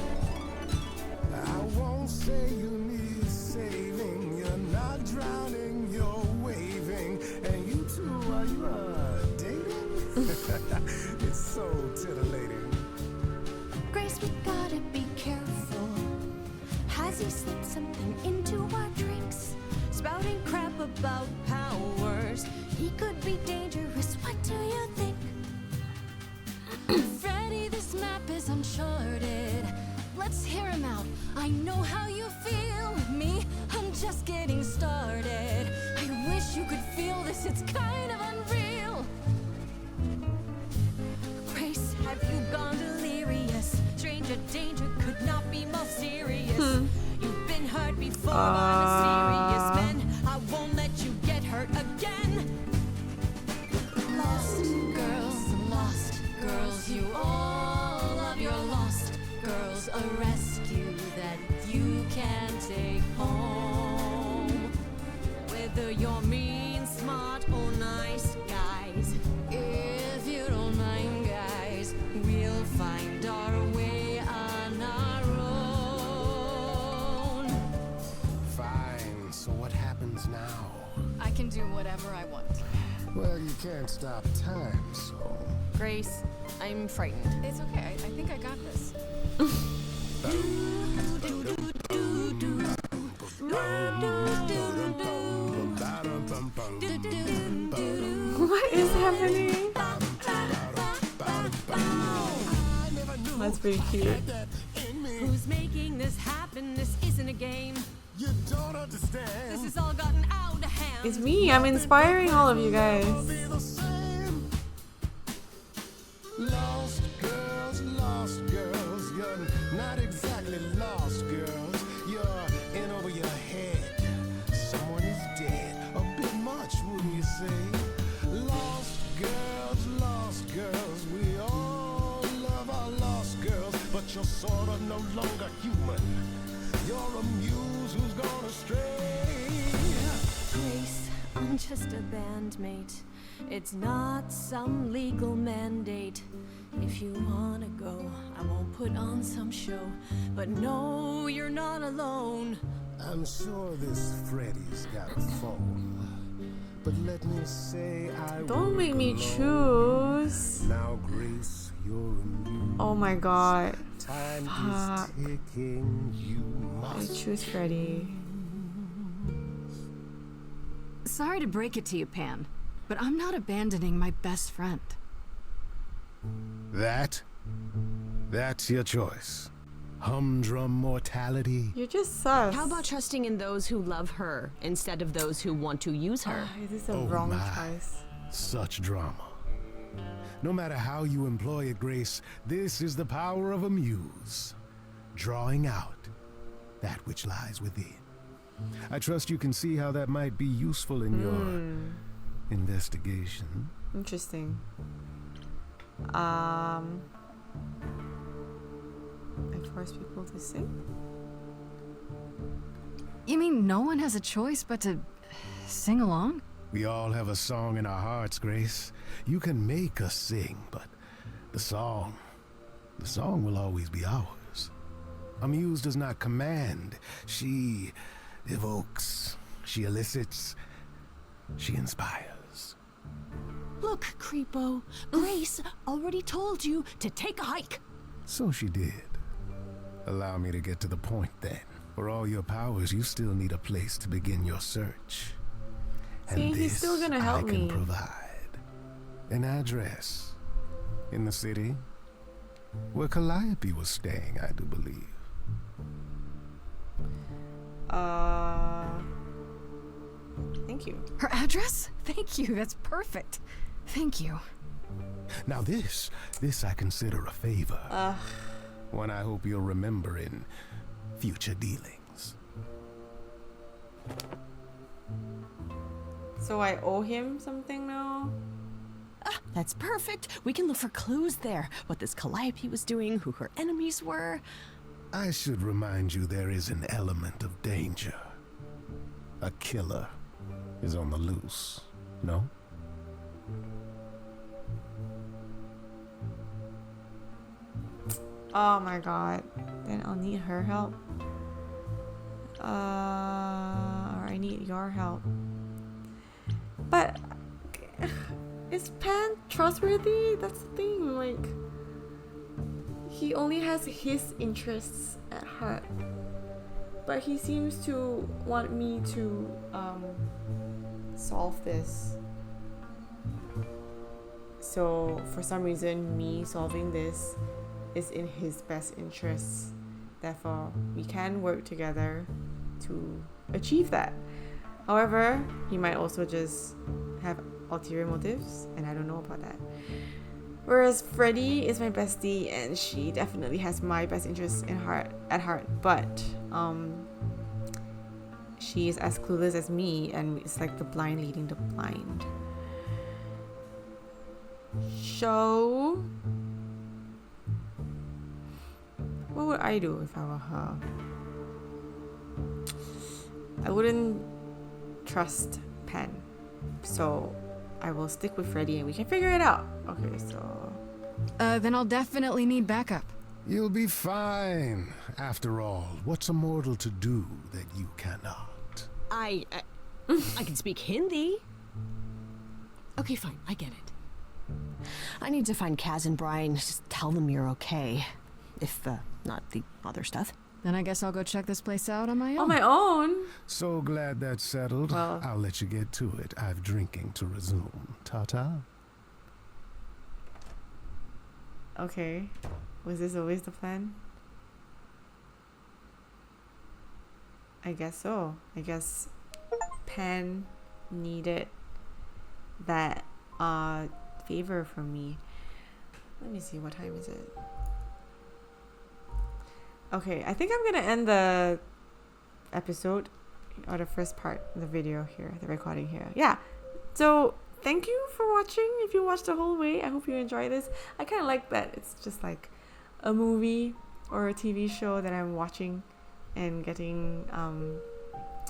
Speaker 10: I won't say you need saving. You're not drowning, you're waving. And you two, are you dating? It's so titillating.
Speaker 6: Grace, we gotta be careful. Has he slipped something into our drinks?
Speaker 12: Spouting crap about powers.
Speaker 6: He could be dangerous, what do you think? Freddy, this map is uncharted. Let's hear him out. I know how you feel. Me, I'm just getting started. I wish you could feel this, it's kind of unreal.
Speaker 12: Grace, have you gone delirious? Stranger danger could not be more serious. You've been hurt before by mysterious men. I won't let you get hurt again.
Speaker 6: Lost girls, you all love your lost girls. A rescue that you can take home.
Speaker 12: Whether you're mean, smart, or nice, guys.
Speaker 6: If you don't mind, guys, we'll find our way on our own.
Speaker 10: Fine, so what happens now?
Speaker 2: I can do whatever I want.
Speaker 10: Well, you can't stop time, so.
Speaker 12: Grace, I'm frightened.
Speaker 2: It's okay. I think I got this.
Speaker 1: What is happening? That's pretty cute.
Speaker 12: Who's making this happen? This isn't a game.
Speaker 10: You don't understand.
Speaker 12: This has all gotten out of hand.
Speaker 1: It's me. I'm inspiring all of you guys.
Speaker 10: Lost girls, you're not exactly lost girls. You're in over your head. Someone is dead. A bit much, wouldn't you say? Lost girls, we all love our lost girls, but you're sort of no longer human. You're a muse who's gone astray.
Speaker 12: Grace, I'm just a bandmate.
Speaker 6: It's not some legal mandate. If you wanna go, I won't put on some show. But no, you're not alone.
Speaker 10: I'm sure this Freddy's got a phone. But let me say I
Speaker 1: Don't make me
Speaker 10: alone.
Speaker 1: choose.
Speaker 10: Now, Grace, you're immune.
Speaker 1: Oh my god.
Speaker 10: Time
Speaker 1: Fuck.
Speaker 10: is ticking. You
Speaker 1: I
Speaker 10: must.
Speaker 1: choose Freddy.
Speaker 2: Sorry to break it to you, Pan, but I'm not abandoning my best friend.
Speaker 10: That's your choice. Humdrum mortality.
Speaker 1: You're just sus.
Speaker 12: How about trusting in those who love her instead of those who want to use her?
Speaker 1: This is a
Speaker 10: Oh
Speaker 1: wrong
Speaker 10: my.
Speaker 1: choice.
Speaker 10: Such drama. No matter how you employ it, Grace, this is the power of a muse. Drawing out that which lies within. I trust you can see how that might be useful in your investigation.
Speaker 1: Interesting. I force people to sing?
Speaker 2: You mean no one has a choice but to sing along?
Speaker 10: We all have a song in our hearts, Grace. You can make us sing, but the song will always be ours. A muse does not command. She evokes, she elicits, she inspires.
Speaker 12: Look, Creepo, Grace already told you to take a hike.
Speaker 10: So she did. Allow me to get to the point then. For all your powers, you still need a place to begin your search.
Speaker 1: See,
Speaker 10: And
Speaker 1: he's
Speaker 10: this
Speaker 1: still gonna help
Speaker 10: I can
Speaker 1: me.
Speaker 10: provide. An address in the city where Calliope was staying, I do believe.
Speaker 1: Thank you.
Speaker 2: Her address? Thank you, that's perfect. Thank you.
Speaker 10: Now this I consider a favor. One I hope you'll remember in future dealings.
Speaker 1: So I owe him something now?
Speaker 12: That's perfect. We can look for clues there. What this Calliope was doing, who her enemies were.
Speaker 10: I should remind you there is an element of danger. A killer is on the loose, no?
Speaker 1: Oh my god. Then I'll need her help. Or I need your help. But is Pan trustworthy? That's the thing. Like, he only has his interests at heart. But he seems to want me to solve this. So for some reason, me solving this is in his best interests. Therefore, we can work together to achieve that. However, he might also just have ulterior motives, and I don't know about that. Whereas Freddy is my bestie, and she definitely has my best interests at heart. But she is as clueless as me, and it's like the blind leading the blind. So, what would I do if I were her? I wouldn't trust Pan, so I will stick with Freddy and we can figure it out. Okay, so
Speaker 2: Then I'll definitely need backup.
Speaker 10: You'll be fine. After all, what's a mortal to do that you cannot?
Speaker 12: I can speak Hindi. Okay, fine, I get it. I need to find Kaz and Brian. Just tell them you're okay. If not the other stuff.
Speaker 2: Then I guess I'll go check this place out on my own.
Speaker 1: on my own.
Speaker 10: So glad that's settled.
Speaker 1: Well-
Speaker 10: I'll let you get to it. I've drinking to resume. Ta-ta.
Speaker 1: Okay, was this always the plan? I guess so. I guess Pan needed that favor from me. Let me see, what time is it? Okay, I think I'm gonna end the episode, or the first part of the video here, the recording here. Yeah, so thank you for watching. If you watched the whole way, I hope you enjoy this. I kind of like that it's just like a movie or a TV show that I'm watching and getting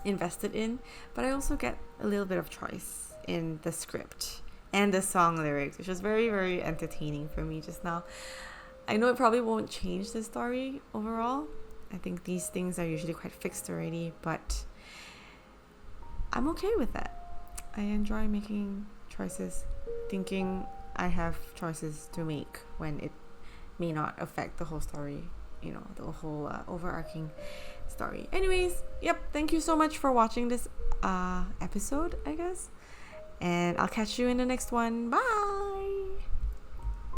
Speaker 1: invested in, but I also get a little bit of choice in the script, and the song lyrics, which was very, very entertaining for me just now. I know it probably won't change the story overall. I think these things are usually quite fixed already, but I'm okay with that. I enjoy making choices, thinking I have choices to make when it may not affect the whole story, you know, the whole overarching story. Anyways, yep, thank you so much for watching this episode, I guess. And I'll catch you in the next one. Bye!